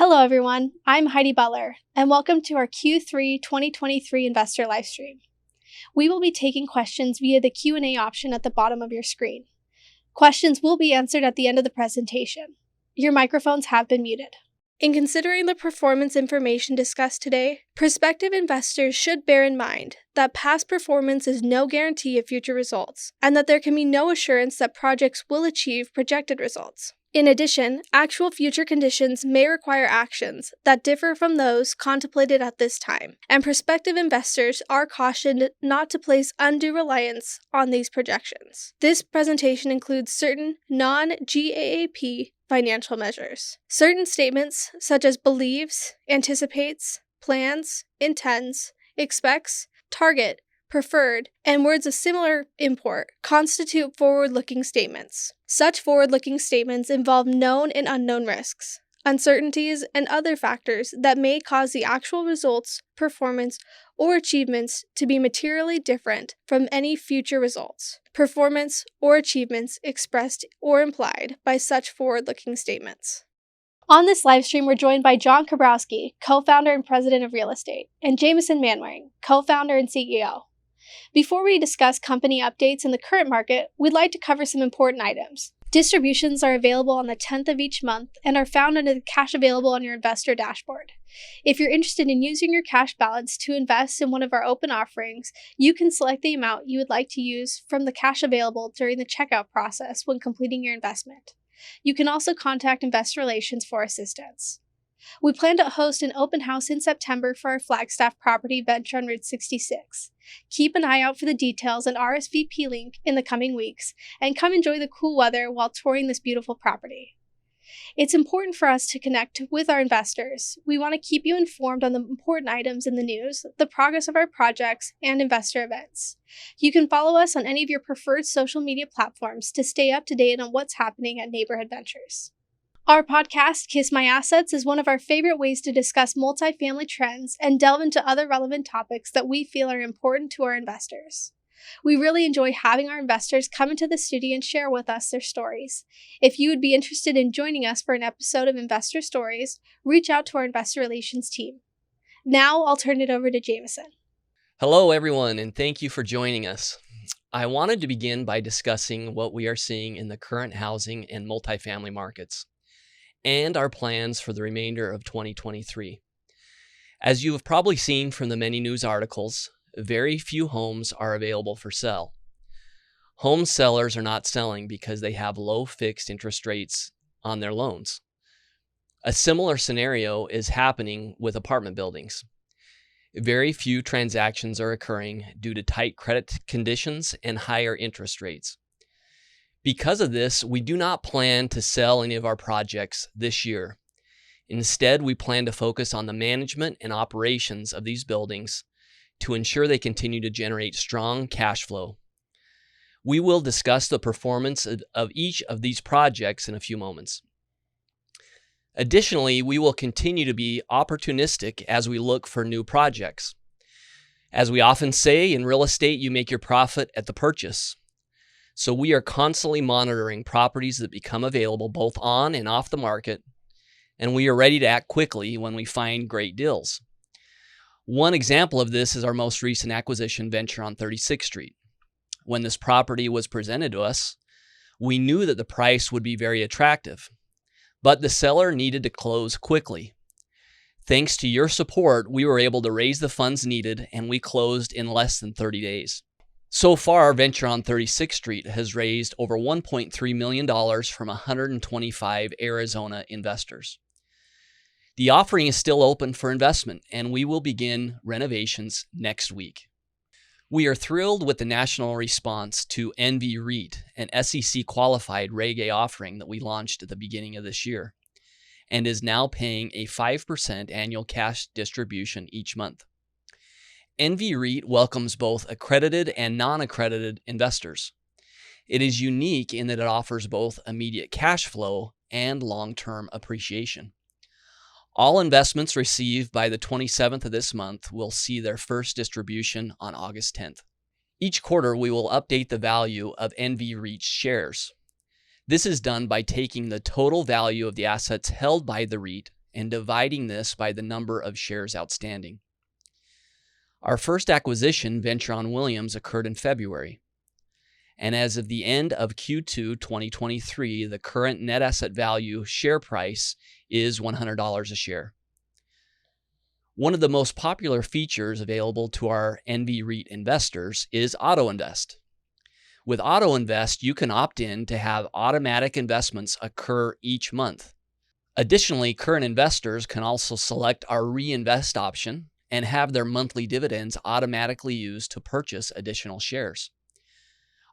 Hello everyone, I'm Heidi Butler, and welcome to our Q3 2023 Investor Livestream. We will be taking questions via the Q&A option at the bottom of your screen. Questions will be answered at the end of the presentation. Your microphones have been muted. In considering the performance information discussed today, prospective investors should bear in mind that past performance is no guarantee of future results, and that there can be no assurance that projects will achieve projected results. In addition, actual future conditions may require actions that differ from those contemplated at this time, and prospective investors are cautioned not to place undue reliance on these projections. This presentation includes certain non-GAAP financial measures. Certain statements, such as believes, anticipates, plans, intends, expects, target, preferred, and words of similar import, constitute forward-looking statements. Such forward-looking statements involve known and unknown risks, uncertainties, and other factors that may cause the actual results, performance, or achievements to be materially different from any future results, performance, or achievements expressed or implied by such forward-looking statements. On this livestream, we're joined by John Kabrowski, co-founder and president of Real Estate, and Jameson Manwaring, co-founder and CEO. Before we discuss company updates in the current market, we'd like to cover some important items. Distributions are available on the 10th of each month and are found under the cash available on your investor dashboard. If you're interested in using your cash balance to invest in one of our open offerings, you can select the amount you would like to use from the cash available during the checkout process when completing your investment. You can also contact Investor Relations for assistance. We plan to host an open house in September for our Flagstaff property venture on Route 66. Keep an eye out for the details and RSVP link in the coming weeks, and come enjoy the cool weather while touring this beautiful property. It's important for us to connect with our investors. We want to keep you informed on the important items in the news, the progress of our projects, and investor events. You can follow us on any of your preferred social media platforms to stay up to date on what's happening at Neighborhood Ventures. Our podcast, Kiss My Assets, is one of our favorite ways to discuss multifamily trends and delve into other relevant topics that we feel are important to our investors. We really enjoy having our investors come into the studio and share with us their stories. If you would be interested in joining us for an episode of Investor Stories, reach out to our investor relations team. Now I'll turn it over to Jameson. Hello, everyone, and thank you for joining us. I wanted to begin by discussing what we are seeing in the current housing and multifamily markets, and our plans for the remainder of 2023. As you have probably seen from the many news articles, very few homes are available for sale. Home sellers are not selling because they have low fixed interest rates on their loans. A similar scenario is happening with apartment buildings. Very few transactions are occurring due to tight credit conditions and higher interest rates. Because of this, we do not plan to sell any of our projects this year. Instead, we plan to focus on the management and operations of these buildings to ensure they continue to generate strong cash flow. We will discuss the performance of each of these projects in a few moments. Additionally, we will continue to be opportunistic as we look for new projects. As we often say, in real estate, you make your profit at the purchase. So we are constantly monitoring properties that become available both on and off the market, and we are ready to act quickly when we find great deals. One example of this is our most recent acquisition venture on 36th Street. When this property was presented to us, we knew that the price would be very attractive, but the seller needed to close quickly. Thanks to your support, we were able to raise the funds needed, and we closed in less than 30 days. So far, our venture on 36th Street has raised over $1.3 million from 125 Arizona investors. The offering is still open for investment, and we will begin renovations next week. We are thrilled with the national response to NV REIT, an SEC-qualified Reg A offering that we launched at the beginning of this year, and is now paying a 5% annual cash distribution each month. NV REIT welcomes both accredited and non-accredited investors. It is unique in that it offers both immediate cash flow and long-term appreciation. All investments received by the 27th of this month will see their first distribution on August 10th. Each quarter, we will update the value of NV REIT's shares. This is done by taking the total value of the assets held by the REIT and dividing this by the number of shares outstanding. Our first acquisition, Venture on Williams, occurred in February. And as of the end of Q2 2023, the current net asset value share price is $100 a share. One of the most popular features available to our NV REIT investors is Auto Invest. With Auto Invest, you can opt in to have automatic investments occur each month. Additionally, current investors can also select our Reinvest option and have their monthly dividends automatically used to purchase additional shares.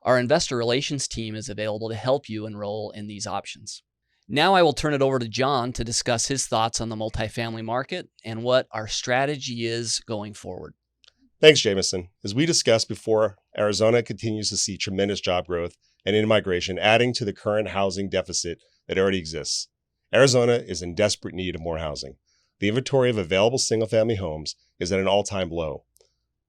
Our investor relations team is available to help you enroll in these options. Now I will turn it over to John to discuss his thoughts on the multifamily market and what our strategy is going forward. Thanks, Jameson. As we discussed before, Arizona continues to see tremendous job growth and in-migration, adding to the current housing deficit that already exists. Arizona is in desperate need of more housing. The inventory of available single-family homes is at an all-time low.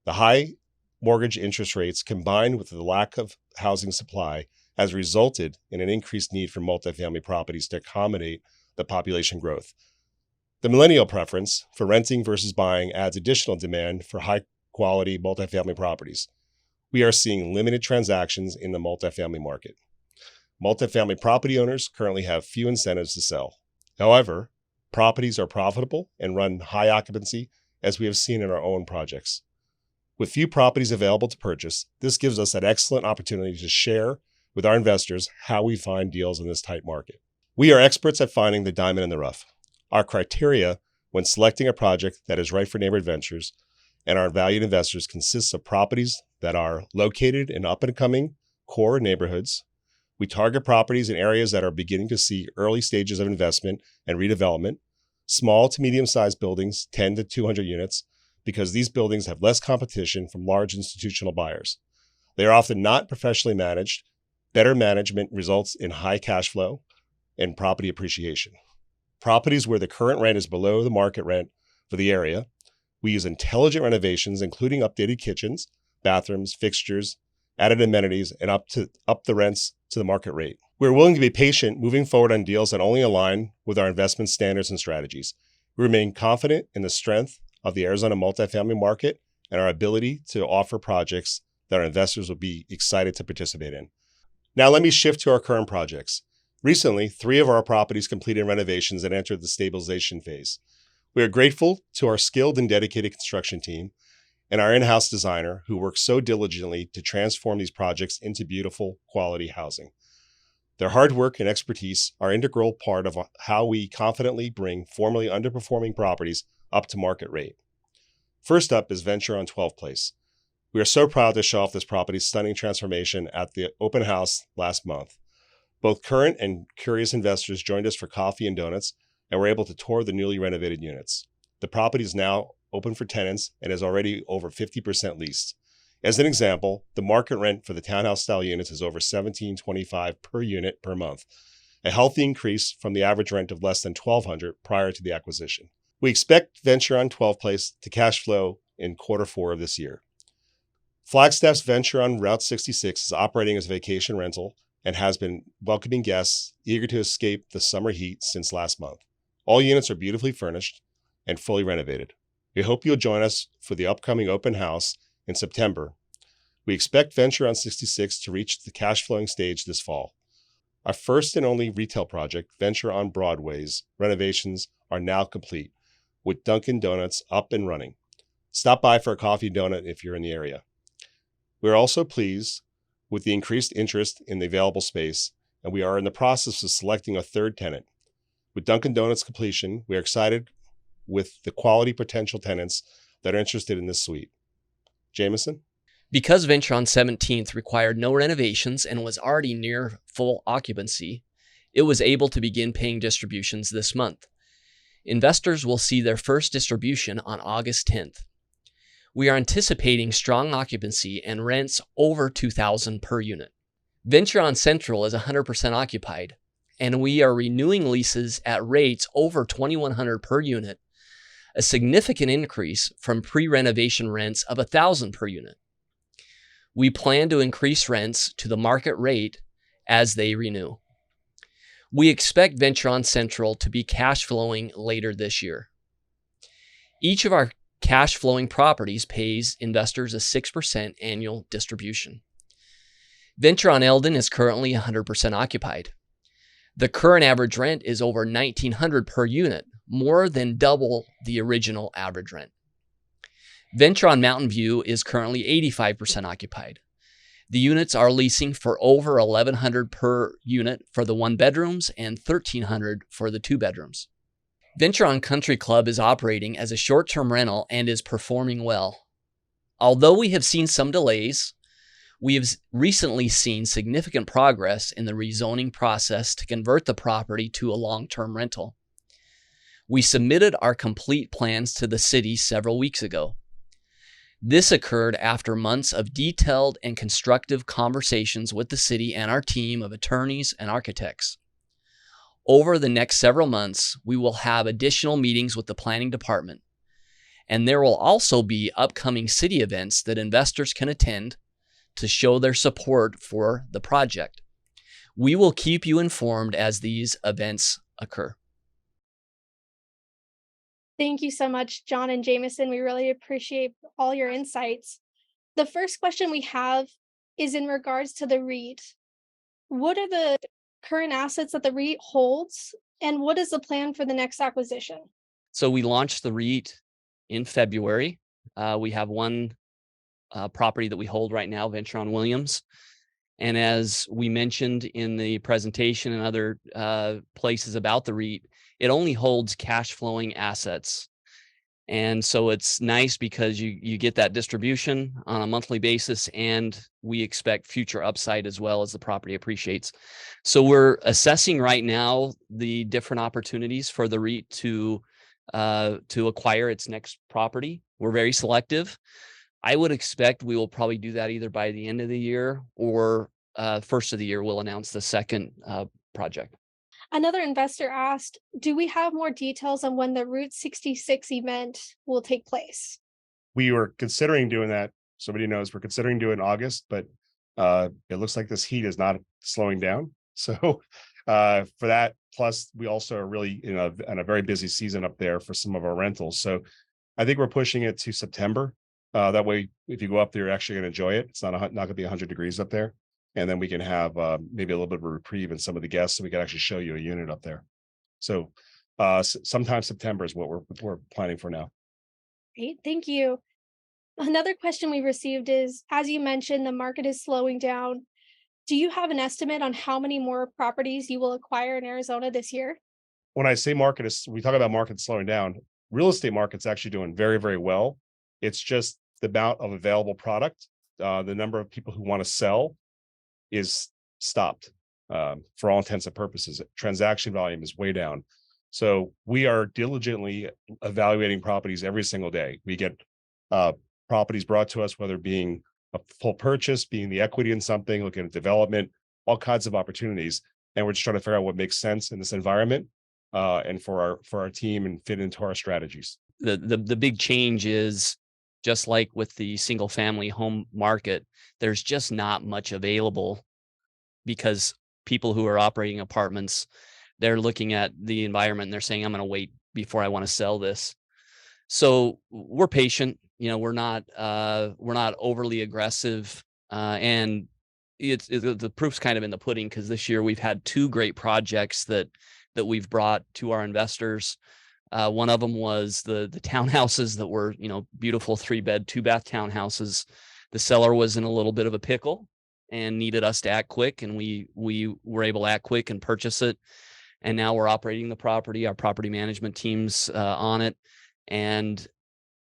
The high mortgage interest rates, combined with the lack of housing supply, has resulted in an increased need for multifamily properties to accommodate the population growth. The millennial preference for renting versus buying adds additional demand for high-quality multifamily properties. We are seeing limited transactions in the multifamily market. Multifamily property owners currently have few incentives to sell. However, properties are profitable and run high occupancy, as we have seen in our own projects. With few properties available to purchase, this gives us an excellent opportunity to share with our investors how we find deals in this tight market. We are experts at finding the diamond in the rough. Our criteria when selecting a project that is right for Neighborhood Ventures and our valued investors consists of properties that are located in up-and-coming core neighborhoods. We target properties in areas that are beginning to see early stages of investment and redevelopment, small to medium-sized buildings, 10 to 200 units, because these buildings have less competition from large institutional buyers. They are often not professionally managed. Better management results in high cash flow and property appreciation. Properties where the current rent is below the market rent for the area. We use intelligent renovations, including updated kitchens, bathrooms, fixtures, added amenities, and up the rents to the market rate. We're willing to be patient moving forward on deals that only align with our investment standards and strategies. We remain confident in the strength of the Arizona multifamily market and our ability to offer projects that our investors will be excited to participate in. Now let me shift to our current projects. Recently, 3 of our properties completed renovations and entered the stabilization phase. We are grateful to our skilled and dedicated construction team and our in-house designer who works so diligently to transform these projects into beautiful, quality housing. Their hard work and expertise are an integral part of how we confidently bring formerly underperforming properties up to market rate. First up is Venture on 12th Place. We are so proud to show off this property's stunning transformation at the open house last month. Both current and curious investors joined us for coffee and donuts and were able to tour the newly renovated units. The property is now open for tenants and is already over 50% leased. As an example, the market rent for the townhouse-style units is over $1,725 per unit per month, a healthy increase from the average rent of less than $1,200 prior to the acquisition. We expect Venture on 12th Place to cash flow in Q4 of this year. Flagstaff's Venture on Route 66 is operating as a vacation rental and has been welcoming guests eager to escape the summer heat since last month. All units are beautifully furnished and fully renovated. We hope you'll join us for the upcoming open house in September. We expect Venture on 66 to reach the cash flowing stage this fall. Our first and only retail project, Venture on Broadway's renovations are now complete, with Dunkin' Donuts up and running. Stop by for a coffee and donut if you're in the area. We are also pleased with the increased interest in the available space, and we are in the process of selecting a third tenant. With Dunkin' Donuts completion, we are excited with the quality potential tenants that are interested in this suite. Jameson? Because Venture on 17th required no renovations and was already near full occupancy, it was able to begin paying distributions this month. Investors will see their first distribution on August 10th. We are anticipating strong occupancy and rents over $2,000 per unit. Venture on Central is 100% occupied, and we are renewing leases at rates over $2,100 per unit, a significant increase from pre-renovation rents of $1,000 per unit. We plan to increase rents to the market rate as they renew. We expect Ventron Central to be cash flowing later this year. Each of our cash flowing properties pays investors a 6% annual distribution. Ventron Eldon is currently 100% occupied. The current average rent is over $1,900 per unit, more than double the original average rent. Ventron Mountain View is currently 85% occupied. The units are leasing for over $1,100 per unit for the 1 bedrooms and $1,300 for the 2 bedrooms. Ventron Country Club is operating as a short-term rental and is performing well. Although we have seen some delays, we have recently seen significant progress in the rezoning process to convert the property to a long-term rental. We submitted our complete plans to the city several weeks ago. This occurred after months of detailed and constructive conversations with the city and our team of attorneys and architects. Over the next several months, we will have additional meetings with the planning department, and there will also be upcoming city events that investors can attend to show their support for the project. We will keep you informed as these events occur. Thank you so much, John and Jameson. We really appreciate all your insights. The first question we have is in regards to the REIT. What are the current assets that the REIT holds, and what is the plan for the next acquisition? So we launched the REIT in February. We have one property that we hold right now, Ventron Williams. And as we mentioned in the presentation and other places about the REIT, it only holds cash flowing assets. And so it's nice because you get that distribution on a monthly basis, and we expect future upside as well as the property appreciates. So we're assessing right now the different opportunities for the REIT to acquire its next property. We're very selective. I would expect we will probably do that either by the end of the year or first of the year. We'll announce the second project. Another investor asked, do we have more details on when the Route 66 event will take place? We were considering doing that. Somebody knows we're considering doing August, but it looks like this heat is not slowing down. So for that, plus we also are really in a very busy season up there for some of our rentals. So I think we're pushing it to September. That way, if you go up there, you're actually going to enjoy it. It's not going to be 100 degrees up there. And then we can have maybe a little bit of a reprieve in some of the guests, so we can actually show you a unit up there. So sometime September is what we're planning for now. Great, thank you. Another question we received is, as you mentioned, the market is slowing down. Do you have an estimate on how many more properties you will acquire in Arizona this year? When I say we talk about market slowing down, real estate market's actually doing very, very well. It's just the amount of available product, the number of people who want to sell is stopped for all intents and purposes. Transaction volume is way down. So we are diligently evaluating properties every single day. We get properties brought to us, whether being a full purchase, being the equity in something, looking at development, all kinds of opportunities. And we're just trying to figure out what makes sense in this environment and for our team and fit into our strategies. The big change is, just like with the single family home market, there's just not much available because people who are operating apartments, they're looking at the environment and they're saying, I'm going to wait before I want to sell this. So we're patient. We're not overly aggressive. And the proof's kind of in the pudding, because this year we've had 2 great projects that we've brought to our investors. One of them was the townhouses that were, beautiful 3-bed, 2-bath townhouses. The seller was in a little bit of a pickle and needed us to act quick, and we were able to act quick and purchase it. And now we're operating the property. Our property management team's on it, and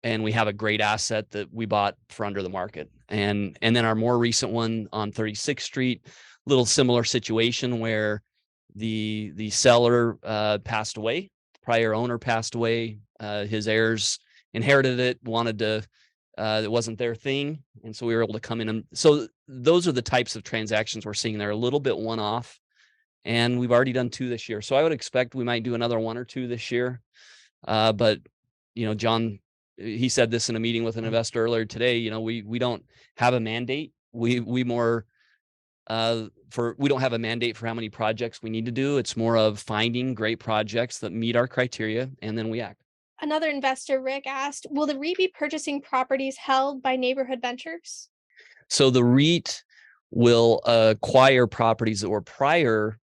we have a great asset that we bought for under the market. And then our more recent one on 36th Street, little similar situation where the seller passed away. Prior owner passed away. His heirs inherited it, wanted to, it wasn't their thing. And so we were able to come in. And so those are the types of transactions we're seeing. They're a little bit one-off, and we've already done 2 this year. So I would expect we might do another 1 or 2 this year. But, John, he said this in a meeting with an investor earlier today, we don't have a mandate. We more we don't have a mandate for how many projects we need to do. It's more of finding great projects that meet our criteria, and then we act. Another investor, Rick, asked, will the REIT be purchasing properties held by Neighborhood Ventures? So the REIT will acquire properties that were prior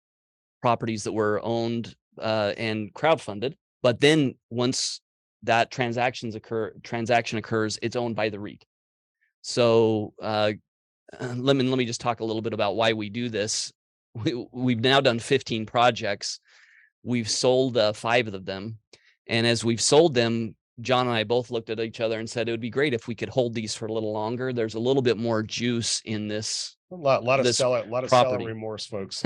properties that were owned and crowdfunded. But then once that transaction occurs, it's owned by the REIT. So let me just talk a little bit about why we do this. We've now done 15 projects. We've sold 5 of them. And as we've sold them, John and I both looked at each other and said, it would be great if we could hold these for a little longer. There's a little bit more juice in this. A lot of seller property. remorse, folks.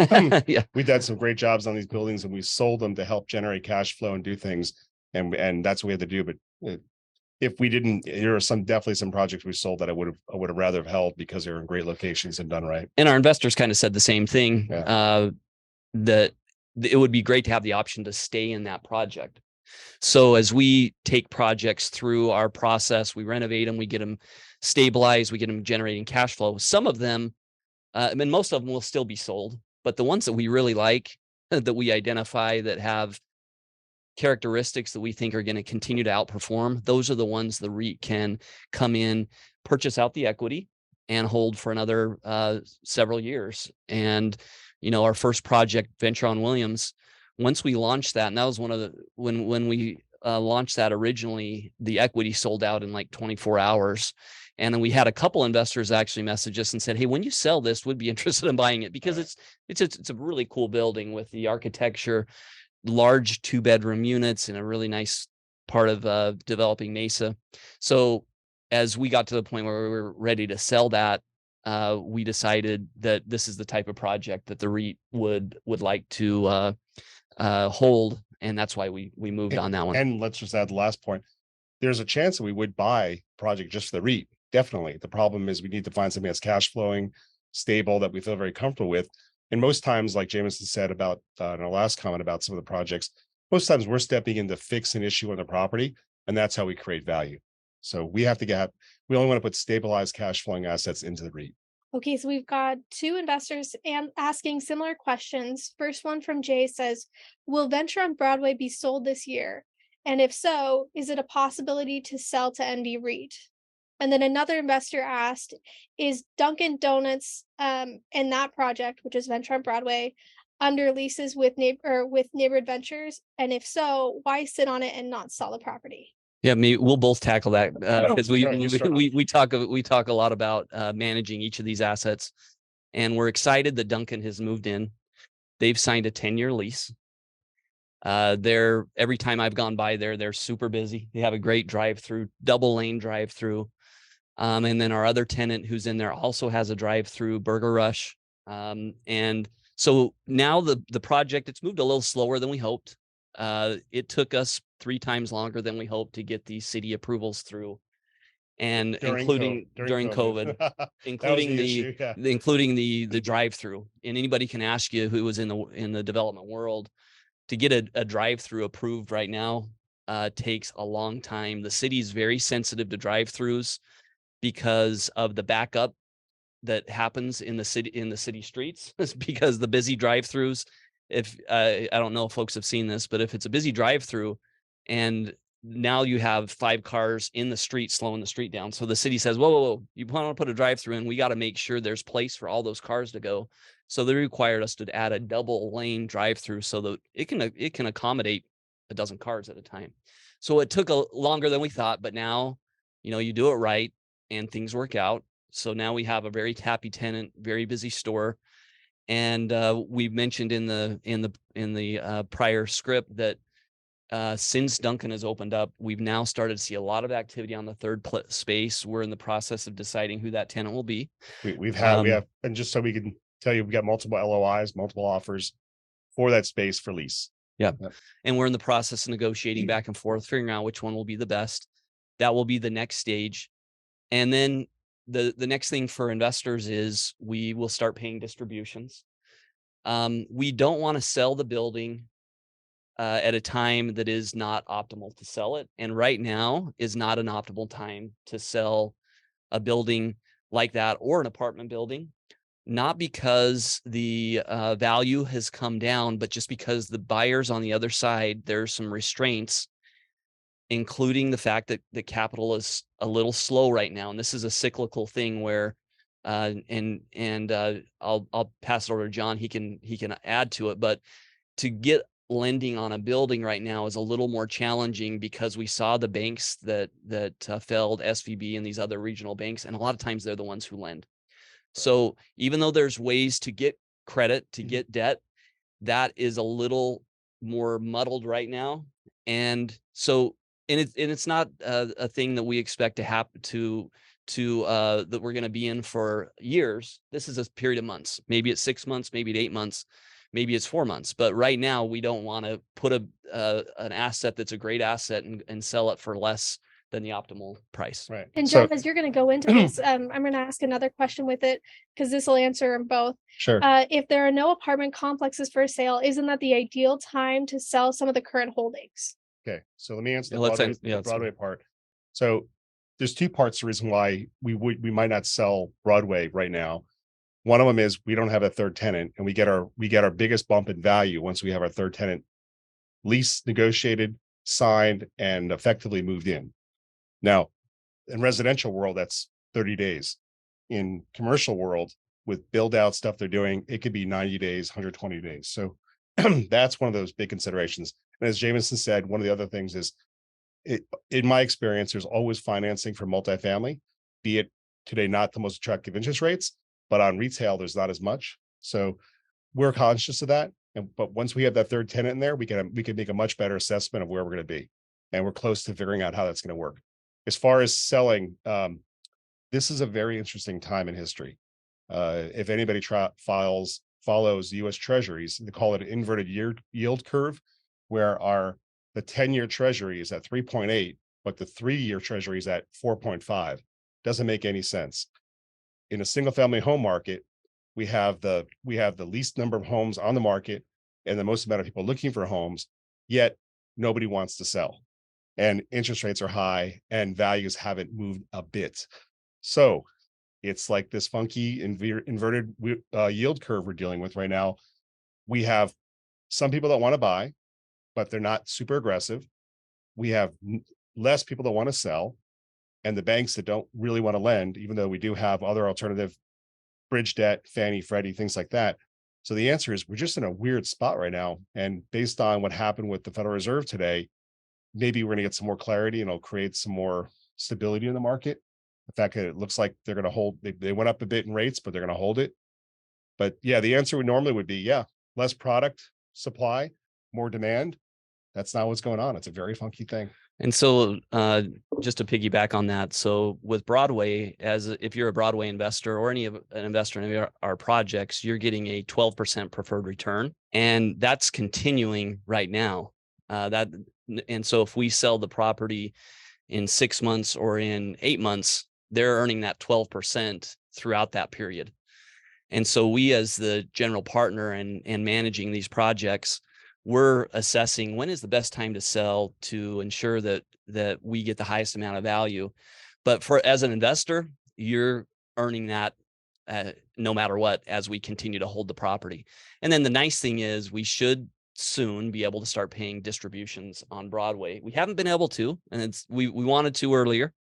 Yeah. We've done some great jobs on these buildings, and we sold them to help generate cash flow and do things. And that's what we had to do. But if we didn't, there are definitely some projects we sold that I would have rather have held because they're in great locations and done right. And our investors kind of said the same thing, that it would be great to have the option to stay in that project. So as we take projects through our process, we renovate them, we get them stabilized, we get them generating cash flow. Some of them, and most of them will still be sold, but the ones that we really like, that we identify that have characteristics that we think are going to continue to outperform, those are the ones the REIT can come in, purchase out the equity, and hold for another several years. And, our first project, Venture on Williams, once we launched that, and that was one of the, when we launched that originally, the equity sold out in like 24 hours. And then we had a couple investors actually message us and said, hey, when you sell this, would be interested in buying it, because it's a really cool building with the architecture, large 2-bedroom units in a really nice part of developing Mesa. So as we got to the point where we were ready to sell that, we decided that this is the type of project that the REIT would like to hold, and that's why we moved on that one. And let's just add the last point. There's a chance that we would buy a project just for the REIT. Definitely. The problem is we need to find something that's cash flowing, stable, that we feel very comfortable with. And most times, like Jameson said about in our last comment about some of the projects, most times we're stepping in to fix an issue on the property, and that's how we create value. So we only want to put stabilized cash flowing assets into the REIT. Okay, so we've got 2 investors and asking similar questions. First one from Jay says, will Venture on Broadway be sold this year? And if so, is it a possibility to sell to NB REIT? And then another investor asked, is Dunkin' Donuts in that project, which is Venture on Broadway, under leases with Neighborhood Ventures? And if so, why sit on it and not sell the property? Yeah, we'll both tackle that because we talk a lot about managing each of these assets, and we're excited that Dunkin' has moved in. They've signed a 10-year lease. Every time I've gone by there, they're super busy. They have a great drive-through, double lane drive-through. And then our other tenant who's in there also has a drive-through, Burger Rush. And so now the project, it's moved a little slower than we hoped. It took us 3 times longer than we hoped to get these city approvals through, and including during COVID, including the drive-through. And anybody can ask you who was in the development world, to get a drive-through approved right now takes a long time. The city is very sensitive to drive-throughs because of the backup that happens in the city streets, because the busy drive-throughs. If I don't know if folks have seen this, but if it's a busy drive-through and now you have 5 cars in the street slowing the street down, so the city says, whoa, you want to put a drive-through in, we got to make sure there's place for all those cars to go. So they required us to add a double lane drive-through so that it can accommodate a dozen cars at a time. So it took longer than we thought, but now you do it right and things work out. So now we have a very happy tenant, very busy store. And we mentioned in the prior script that since Dunkin' has opened up, we've now started to see a lot of activity on the third space. We're in the process of deciding who that tenant will be. We have, and just so we can tell you, we got multiple LOIs, multiple offers for that space for lease. Yeah. And we're in the process of negotiating back and forth, figuring out which one will be the best. That will be the next stage. And then the next thing for investors is we will start paying distributions. We don't want to sell the building at a time that is not optimal to sell it. And right now is not an optimal time to sell a building like that, or an apartment building, not because the value has come down, but just because the buyers on the other side, there's some restraints, including the fact that the capital is a little slow right now. And this is a cyclical thing where, I'll pass it over to John. He can add to it, but to get lending on a building right now is a little more challenging because we saw the banks that failed, SVB and these other regional banks, and a lot of times they're the ones who lend. So even though there's ways to get credit, to get debt, that is a little more muddled right now. And so, it's not a thing that we expect to happen to that we're going to be in for years. This is a period of months. Maybe it's 6 months, maybe it's 8 months, maybe it's 4 months. But right now, we don't want to put an asset that's a great asset and sell it for less than the optimal price. Right. And John, as you're going to go into this, I'm going to ask another question with it because this will answer them both. Sure. If there are no apartment complexes for sale, isn't that the ideal time to sell some of the current holdings? Okay, so let me answer Yeah, the Broadway part. So there's two parts. The reason why we might not sell Broadway right now. One of them is we don't have a third tenant, and we get our biggest bump in value once we have our third tenant lease negotiated, signed, and effectively moved in. Now, in residential world, that's 30 days. In commercial world, with build out stuff they're doing, it could be 90 days, 120 days. So that's one of those big considerations. And as Jameson said, one of the other things is, in my experience, there's always financing for multifamily, be it today not the most attractive interest rates, but on retail, there's not as much. So we're conscious of that. But once we have that third tenant in there, we can make a much better assessment of where we're going to be. And we're close to figuring out how that's going to work. As far as selling, this is a very interesting time in history. If anybody follows U.S. Treasuries, they call it an inverted yield curve, where the 10-year Treasury is at 3.8, but the 3-year Treasury is at 4.5. Doesn't make any sense. In a single-family home market, we have the least number of homes on the market and the most amount of people looking for homes, yet nobody wants to sell. And interest rates are high and values haven't moved a bit. So it's like this funky inverted yield curve we're dealing with right now. We have some people that want to buy, but they're not super aggressive. We have less people that want to sell, and the banks that don't really want to lend, even though we do have other alternative bridge debt, Fannie, Freddie, things like that. So the answer is we're just in a weird spot right now. And based on what happened with the Federal Reserve today, maybe we're going to get some more clarity and it'll create some more stability in the market. The fact that it looks like they're going to hold, they went up a bit in rates, but they're going to hold it. But yeah, the answer would be, less product supply, more demand. That's not what's going on. It's a very funky thing. And so just to piggyback on that, so with Broadway, if you're a Broadway investor or an investor in any of our projects, you're getting a 12% preferred return. And that's continuing right now. And so if we sell the property in 6 months or in 8 months, they're earning that 12% throughout that period. And so we, as the general partner and managing these projects, we're assessing when is the best time to sell to ensure that we get the highest amount of value. But as an investor, you're earning that no matter what, as we continue to hold the property. And then the nice thing is we should soon be able to start paying distributions on Broadway. We haven't been able to, and we wanted to earlier,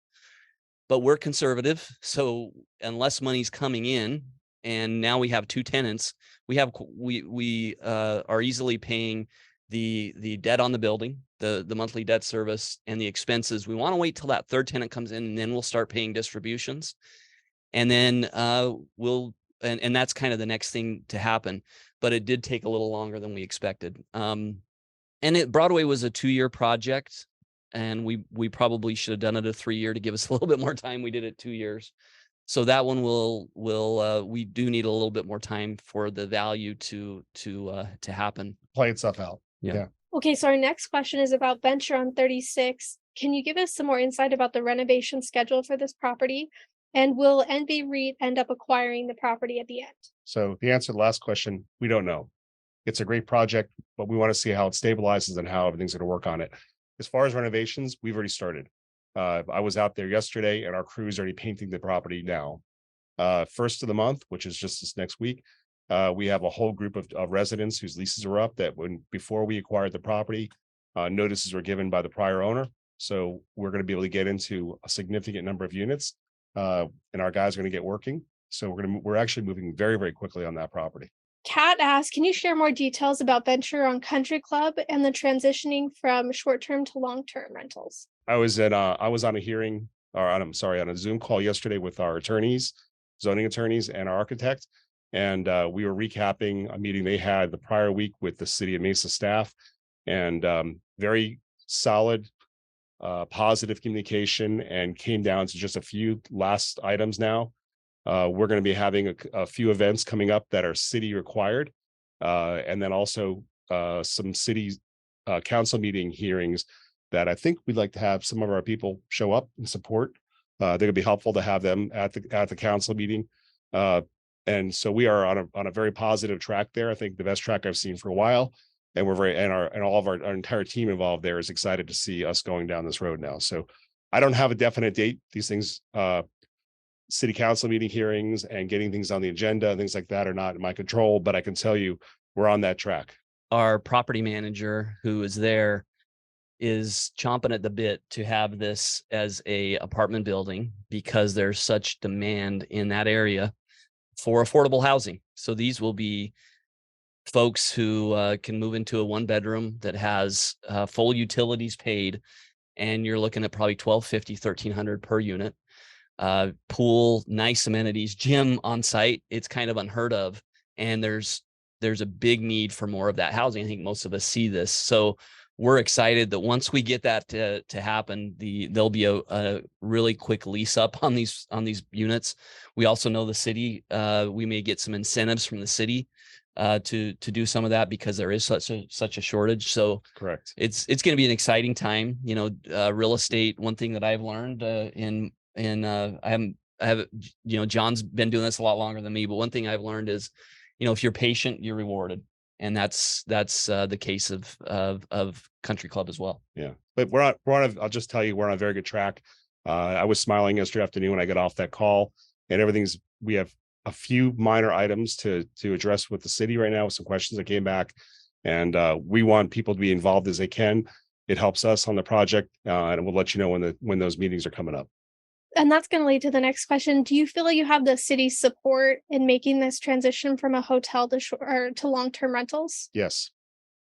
but we're conservative. So unless money's coming in, and now we have 2 tenants, we are easily paying the debt on the building, the monthly debt service, and the expenses. We want to wait till that third tenant comes in, and then we'll start paying distributions. And then and that's kind of the next thing to happen. But it did take a little longer than we expected. Broadway was a 2-year project, and we probably should have done it a 3-year to give us a little bit more time. We did it 2 years. So that one we do need a little bit more time for the value to happen. Play itself out. Yeah. Okay, so our next question is about Venture on 36. Can you give us some more insight about the renovation schedule for this property? And will NV REIT end up acquiring the property at the end? So the answer to the last question, we don't know. It's a great project, but we want to see how it stabilizes and how everything's going to work on it. As far as renovations, we've already started. I was out there yesterday and our crew is already painting the property now. First of the month, which is just this next week, we have a whole group of residents whose leases are up that before we acquired the property, notices were given by the prior owner. So we're going to be able to get into a significant number of units, and our guys are going to get working. So we're actually moving very, very quickly on that property. Kat asks, can you share more details about venture on Country Club and the transitioning from short-term to long-term rentals? I was on a hearing, on a Zoom call yesterday with our attorneys, zoning attorneys, and our architect, and we were recapping a meeting they had the prior week with the City of Mesa staff, and very solid, positive communication, and came down to just a few last items now. We're going to be having a few events coming up that are city required, and then also some city council meeting hearings that I think we'd like to have some of our people show up and support. They're going to be helpful to have them at the council meeting, and so we are on a very positive track there. I think the best track I've seen for a while, and all of our entire team involved there is excited to see us going down this road now. So I don't have a definite date. These things, city council meeting hearings and getting things on the agenda and things like that are not in my control, but I can tell you we're on that track. Our property manager who is there is chomping at the bit to have this as a apartment building because there's such demand in that area for affordable housing. So these will be folks who can move into a one bedroom that has full utilities paid, and you're looking at probably $1,250, $1,300 per unit. Pool, nice amenities, gym on site. It's kind of unheard of. And there's a big need for more of that housing. I think most of us see this. So we're excited that once we get that to happen, there'll be a really quick lease up on these units. We also know the city, we may get some incentives from the city to do some of that because there is such a shortage. So correct. It's going to be an exciting time. Real estate. One thing that I've learned I have John's been doing this a lot longer than me, but one thing I've learned is, if you're patient, you're rewarded. And that's the case of Country Club as well. Yeah. But I'll just tell you, we're on a very good track. I was smiling yesterday afternoon when I got off that call, and we have a few minor items to address with the city right now with some questions that came back. And we want people to be involved as they can. It helps us on the project, and we'll let you know when those meetings are coming up. And that's going to lead to the next question. Do you feel like you have the city's support in making this transition from a hotel to long-term rentals? Yes.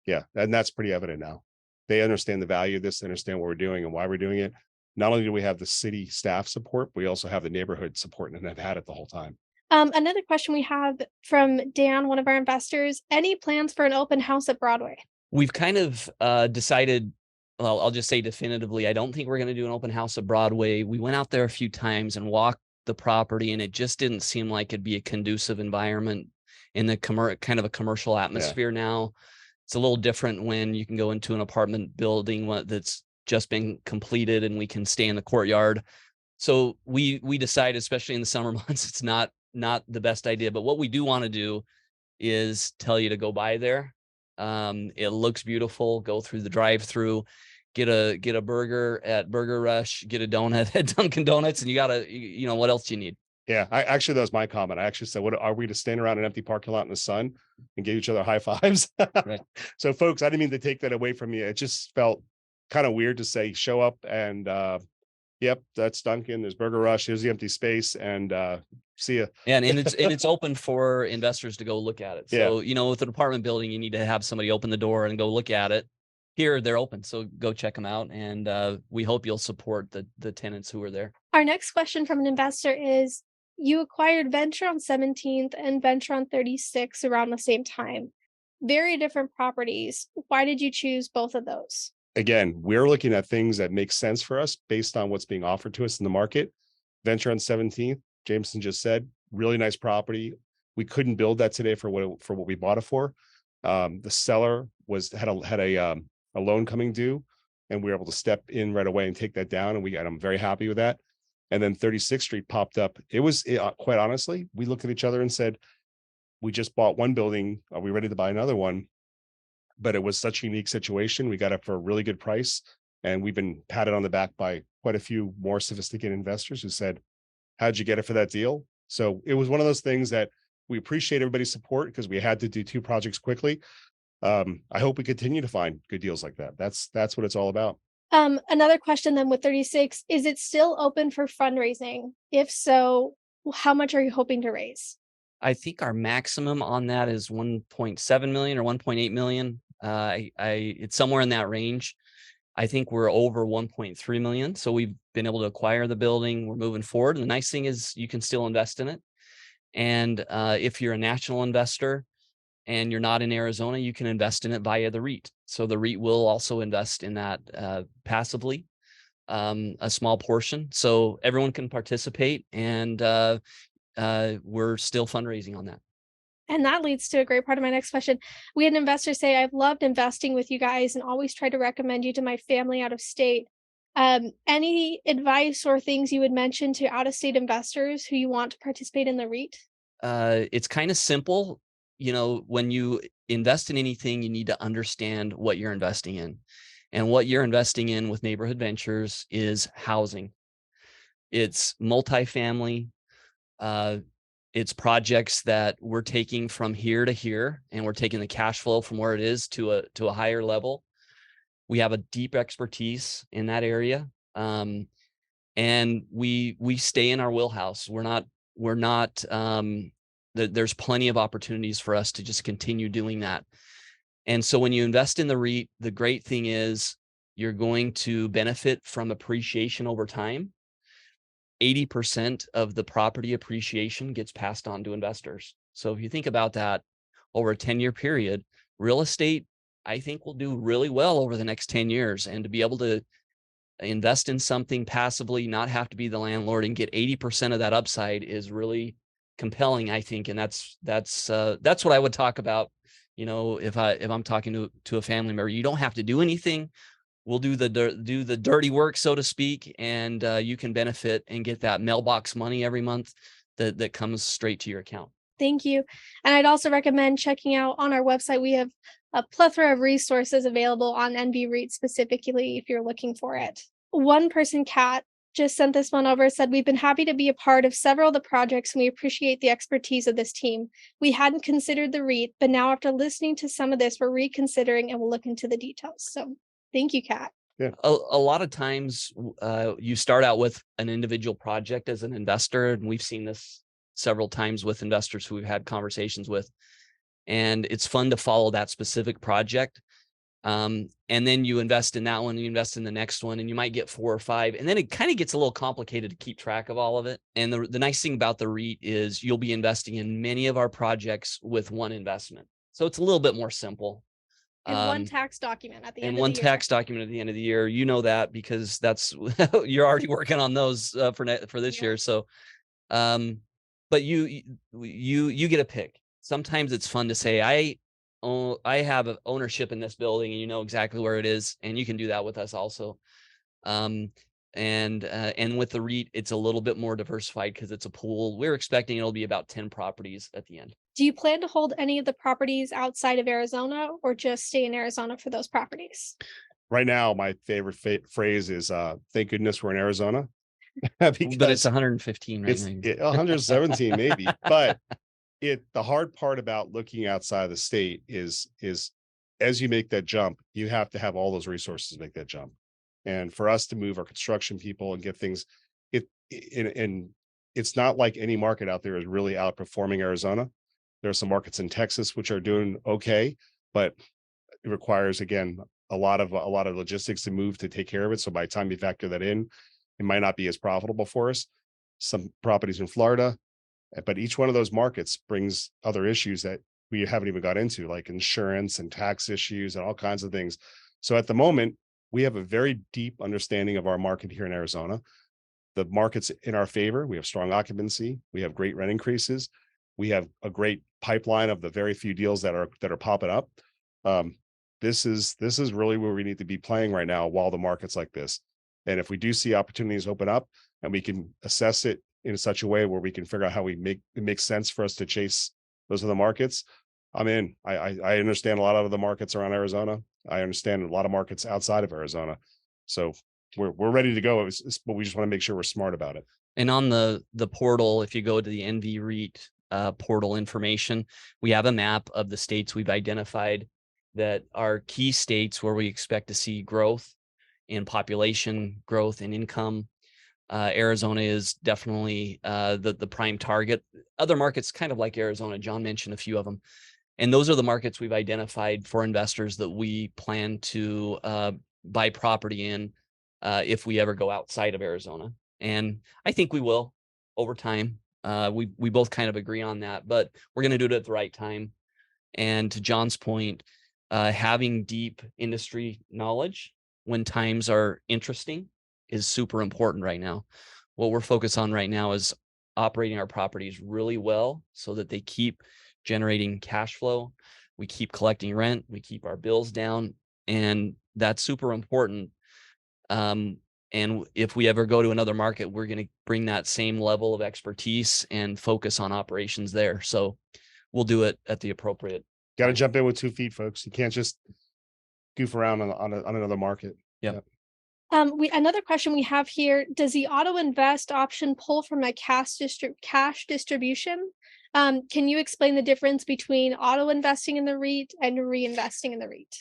Yeah. And that's pretty evident now. They understand the value of this, they understand what we're doing and why we're doing it. Not only do we have the city staff support, we also have the neighborhood support, and have had it the whole time. Another question we have from Dan, one of our investors. Any plans for an open house at Broadway? We've kind of decided, well, I'll just say definitively, I don't think we're going to do an open house at Broadway. We went out there a few times and walked the property, and it just didn't seem like it'd be a conducive environment in the kind of a commercial atmosphere. Yeah. Now it's a little different when you can go into an apartment building that's just been completed and we can stay in the courtyard. So we decided, especially in the summer months, it's not the best idea. But what we do want to do is tell you to go by there. It looks beautiful. Go through the drive-through, get a burger at Burger Rush, get a donut at Dunkin' Donuts, and what else do you need? Yeah, that was my comment. I actually said, "What are we to stand around an empty parking lot in the sun and give each other high fives?" Right. So, folks, I didn't mean to take that away from you. It just felt kind of weird to say, "Show up and yep, that's Dunkin'. There's Burger Rush. Here's the empty space, and see ya." And it's open for investors to go look at it. So with an apartment building, you need to have somebody open the door and go look at it. Here, they're open, so go check them out, and we hope you'll support the tenants who are there. Our next question from an investor is: you acquired Venture on 17th and Venture on 36 around the same time. Very different properties. Why did you choose both of those? Again, we're looking at things that make sense for us based on what's being offered to us in the market. Venture on 17th, Jameson just said, really nice property. We couldn't build that today for what we bought it for. The seller had a loan coming due, and we were able to step in right away and take that down, and I'm very happy with that. And then 36th Street popped up. Quite honestly, we looked at each other and said, we just bought one building. Are we ready to buy another one? But it was such a unique situation. We got it for a really good price. And we've been patted on the back by quite a few more sophisticated investors who said, "How'd you get it for that deal?" So it was one of those things that we appreciate everybody's support because we had to do 2 projects quickly. I hope we continue to find good deals like that. That's what it's all about. Another question then with 36, is it still open for fundraising? If so, how much are you hoping to raise? I think our maximum on that is 1.7 million or 1.8 million. It's somewhere in that range. I think we're over 1.3 million. So we've been able to acquire the building. We're moving forward. And the nice thing is you can still invest in it. And if you're a national investor and you're not in Arizona, you can invest in it via the REIT. So the REIT will also invest in that passively, a small portion. So everyone can participate, and we're still fundraising on that. And that leads to a great part of my next question. We had an investor say, I've loved investing with you guys and always try to recommend you to my family out of state. Any advice or things you would mention to out of state investors who you want to participate in the REIT? It's kind of simple. When you invest in anything, you need to understand what you're investing in. And what you're investing in with Neighborhood Ventures is housing. It's multifamily. It's projects that we're taking from here to here, and we're taking the cash flow from where it is to a higher level. We have a deep expertise in that area. And we stay in our wheelhouse. We're not there's plenty of opportunities for us to just continue doing that. And so when you invest in the REIT, the great thing is you're going to benefit from appreciation over time. 80% of the property appreciation gets passed on to investors. So if you think about that over a 10-year period, real estate, I think, will do really well over the next 10 years. And to be able to invest in something passively, not have to be the landlord, and get 80% of that upside is really compelling, I think. And that's what I would talk about. If I'm talking to a family member, you don't have to do anything. We'll do the dirty work, so to speak, and you can benefit and get that mailbox money every month that comes straight to your account. Thank you. And I'd also recommend checking out on our website. We have a plethora of resources available on NV REIT specifically if you're looking for it. One person, Kat, just sent this one over, said, we've been happy to be a part of several of the projects and we appreciate the expertise of this team. We hadn't considered the REIT, but now after listening to some of this, we're reconsidering and we'll look into the details. So thank you, Kat. Yeah. A lot of times you start out with an individual project as an investor, and we've seen this several times with investors who we've had conversations with, and it's fun to follow that specific project. And then you invest in that one, you invest in the next one, and you might get 4 or 5. And then it kind of gets a little complicated to keep track of all of it. And the nice thing about the REIT is you'll be investing in many of our projects with one investment. So it's a little bit more simple. And one tax document at the end of the year. And one tax document at the end of the year. You know that because that's you're already working on those for this year. So, but you get a pick. Sometimes it's fun to say, I have ownership in this building, and you know exactly where it is, and you can do that with us also. And with the REIT, it's a little bit more diversified because it's a pool. We're expecting it'll be about 10 properties at the end. Do you plan to hold any of the properties outside of Arizona or just stay in Arizona for those properties? Right now, my favorite phrase is thank goodness we're in Arizona. But it's 115 right now. 117 maybe. But the hard part about looking outside the state is as you make that jump, you have to have all those resources to make that jump. And for us to move our construction people and get things, and it's not like any market out there is really outperforming Arizona. There are some markets in Texas which are doing okay, but it requires, again, a lot of logistics to move to take care of it. So by the time you factor that in, it might not be as profitable for us. Some properties in Florida, but each one of those markets brings other issues that we haven't even got into, like insurance and tax issues and all kinds of things. So at the moment, we have a very deep understanding of our market here in Arizona. The market's in our favor. We have strong occupancy. We have great rent increases. We have a great pipeline of the very few deals that are popping up. This is really where we need to be playing right now while the market's like this. And if we do see opportunities open up and we can assess it in such a way where we can figure out how it makes sense for us to chase those other markets, I'm in. I understand a lot of the markets around Arizona. I understand a lot of markets outside of Arizona. So we're ready to go. But we just want to make sure we're smart about it. And on the portal, if you go to the NV REIT portal information, we have a map of the states we've identified that are key states where we expect to see growth in population, growth in income. Arizona is definitely the prime target. Other markets kind of like Arizona, John mentioned a few of them. And those are the markets we've identified for investors that we plan to buy property in if we ever go outside of Arizona. And I think we will over time. We both kind of agree on that, but we're going to do it at the right time. And to John's point, having deep industry knowledge when times are interesting is super important right now. What we're focused on right now is operating our properties really well so that they keep generating cash flow. We keep collecting rent, we keep our bills down, and that's super important. And if we ever go to another market, we're going to bring that same level of expertise and focus on operations there. So we'll do it at the appropriate. Got to jump in with 2 feet, folks. You can't just goof around on another market. Yep. Another question we have here: does the auto invest option pull from a cash distribution? Can you explain the difference between auto investing in the REIT and reinvesting in the REIT?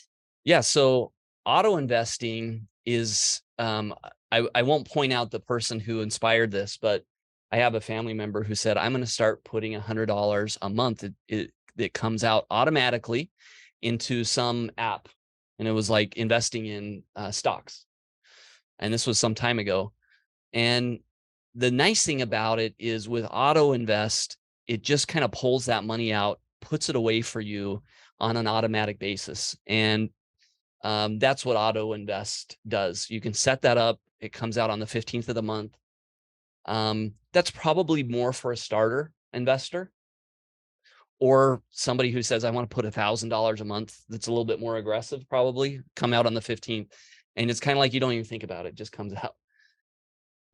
Yeah. So auto investing is, I won't point out the person who inspired this, but I have a family member who said, I'm going to start putting $100 a month. It comes out automatically into some app. And it was like investing in stocks. And this was some time ago. And the nice thing about it is with auto invest, it just kind of pulls that money out, puts it away for you on an automatic basis. And that's what auto invest does. You can set that up. It comes out on the 15th of the month. That's probably more for a starter investor or somebody who says, I want to put $1,000 a month. That's a little bit more aggressive, probably come out on the 15th. And it's kind of like, you don't even think about it, it just comes out.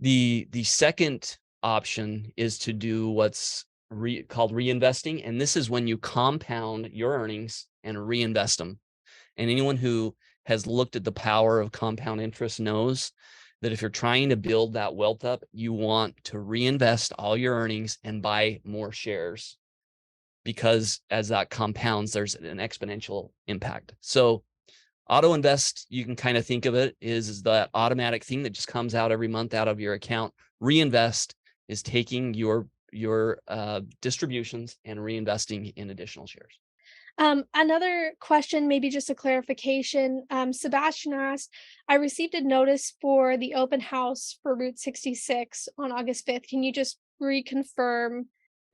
The second option is to do what's called reinvesting. And this is when you compound your earnings and reinvest them. And anyone who has looked at the power of compound interest knows that if you're trying to build that wealth up, you want to reinvest all your earnings and buy more shares, because as that compounds, there's an exponential impact. So auto invest, you can kind of think of it is that automatic thing that just comes out every month out of your account. Reinvest is taking your distributions and reinvesting in additional shares. Another question, maybe just a clarification. Sebastian asked, I received a notice for the open house for Route 66 on August 5th. Can you just reconfirm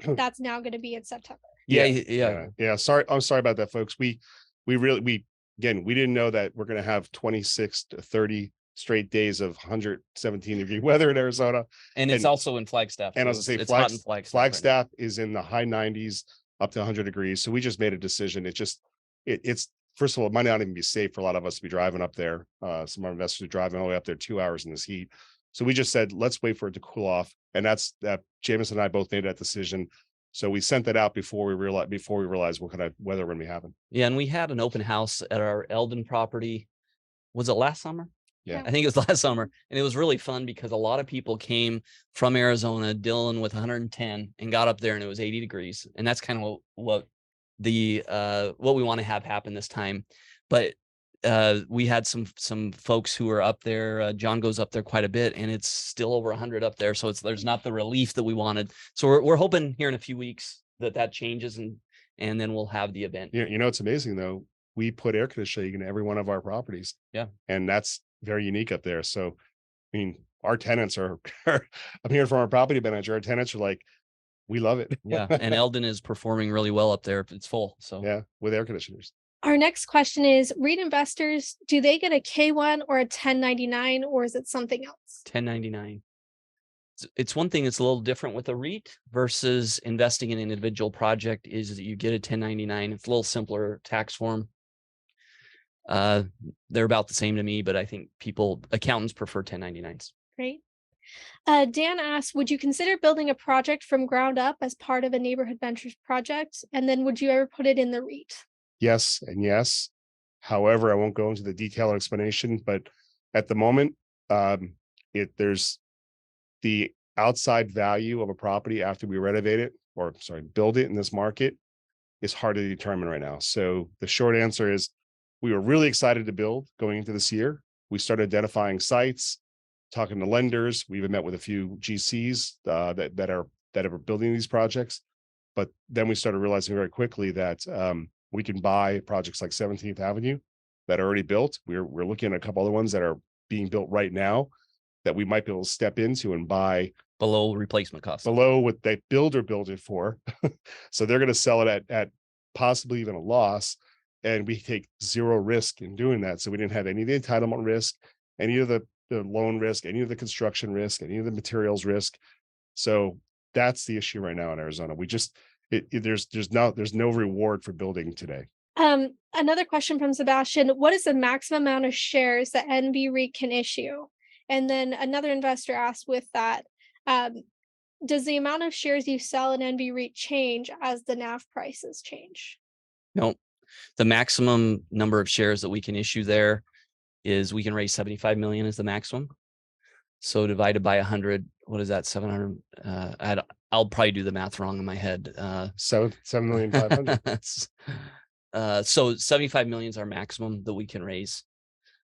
that's now going to be in September? Yeah. Sorry. I'm sorry about that, folks. We didn't know that we're going to have 26 to 30 straight days of 117-degree weather in Arizona. And it's also in Flagstaff. And as I say, it's hot in Flagstaff is in the high 90s up to 100 degrees. So we just made a decision. It's first of all, it might not even be safe for a lot of us to be driving up there. Some of our investors are driving all the way up there 2 hours in this heat. So we just said, let's wait for it to cool off. And that's that. Jameson and I both made that decision. So we sent that out before we realized what kind of weather we're going to be having. Yeah. And we had an open house at our Eldon property. Was it last summer? Yeah. I think it was last summer. And it was really fun because a lot of people came from Arizona dealing with 110 and got up there and it was 80 degrees. And that's kind of what we want to have happen this time. But we had some folks who were up there. John goes up there quite a bit and it's still over 100 up there. So there's not the relief that we wanted. So we're hoping here in a few weeks that changes and then we'll have the event. You know, it's amazing though. We put air conditioning in every one of our properties. Yeah. And that's very unique up there. So, I mean, our tenants are, I'm hearing from our property manager, our tenants are like, we love it. Yeah. And Eldon is performing really well up there. It's full. So yeah, with air conditioners. Our next question is, REIT investors, do they get a K-1 or a 1099 or is it something else? 1099. It's one thing that's a little different with a REIT versus investing in an individual project is that you get a 1099. It's a little simpler tax form. They're about the same to me, but I think accountants prefer 1099s. Great. Dan asks, would you consider building a project from ground up as part of a neighborhood ventures project? And then would you ever put it in the REIT? Yes and yes. However, I won't go into the detailed explanation, but at the moment, there's the outside value of a property after we renovate it, or sorry, build it in this market is hard to determine right now. So the short answer is we were really excited to build going into this year. We started identifying sites, talking to lenders. We even met with a few GCs that are building these projects. But then we started realizing very quickly that we can buy projects like 17th Avenue that are already built. We're looking at a couple other ones that are being built right now that we might be able to step into and buy below replacement cost, below what they build it for. So they're going to sell it at possibly even a loss. And we take zero risk in doing that. So we didn't have any of the entitlement risk, any of the loan risk, any of the construction risk, any of the materials risk. So that's the issue right now in Arizona. We just, there's no reward for building today. Another question from Sebastian: what is the maximum amount of shares that NV REIT can issue? And then another investor asked with that, does the amount of shares you sell in NV REIT change as the NAV prices change? No, the maximum number of shares that we can issue there is we can raise 75 million is the maximum. So divided by 100, what is that? 700. I'll probably do the math wrong in my head. 7,500,000. So 75 million is our maximum that we can raise.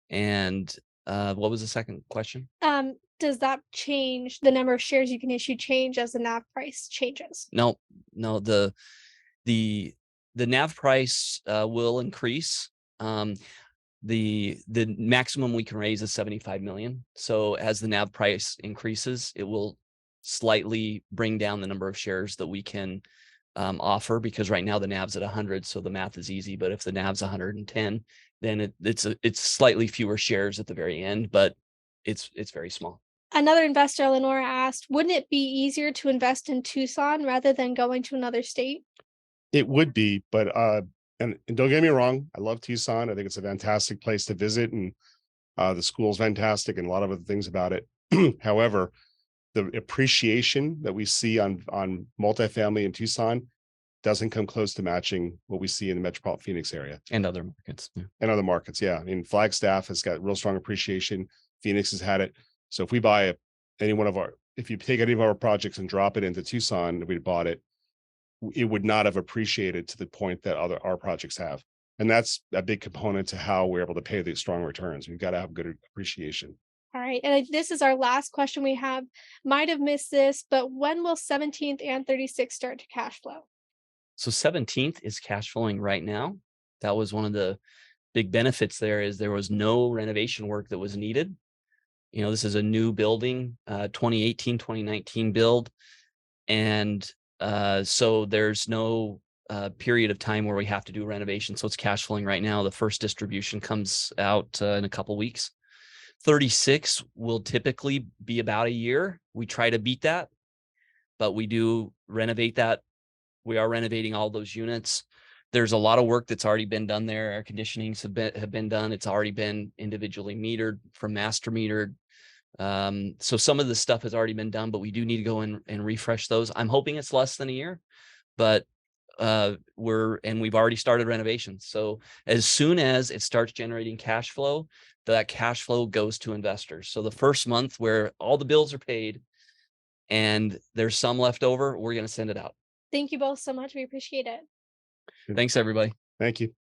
And what was the second question? Does that change, the number of shares you can issue change as the NAV price changes? No. The NAV price will increase. The maximum we can raise is 75 million. So as the NAV price increases, it will slightly bring down the number of shares that we can offer, because right now the NAV's at 100, so the math is easy. But if the NAV's 110, then it's slightly fewer shares at the very end, but it's very small. Another investor, Eleonora, asked, wouldn't it be easier to invest in Tucson rather than going to another state? It would be, but and don't get me wrong, I love Tucson. I think it's a fantastic place to visit, and the school's fantastic and a lot of other things about it. However, the appreciation that we see on multifamily in Tucson doesn't come close to matching what we see in the metropolitan Phoenix area and other markets. Yeah. And other markets, yeah. I mean, Flagstaff has got real strong appreciation. Phoenix has had it. So if we buy if you take any of our projects and drop it into Tucson, we bought it, it would not have appreciated to the point that our projects have. And that's a big component to how we're able to pay these strong returns. We've got to have good appreciation. All right. And this is our last question we have. Might have missed this, but when will 17th and 36th start to cash flow? So 17th is cash flowing right now. That was one of the big benefits there, is there was no renovation work that was needed. You know, this is a new building, 2018, 2019 build. And so there's no period of time where we have to do renovation. So it's cash flowing right now. The first distribution comes out in a couple weeks. 36 will typically be about a year. We try to beat that, but we do renovate that. We are renovating all those units. There's a lot of work that's already been done there. Air conditionings have been done. It's already been individually metered from master metered. So some of the stuff has already been done, but we do need to go in and refresh those. I'm hoping it's less than a year, but we've already started renovations. So as soon as it starts generating cash flow, that cash flow goes to investors. So the first month where all the bills are paid and there's some left over, we're going to send it out. Thank you both so much. We appreciate it. Thanks, everybody. Thank you.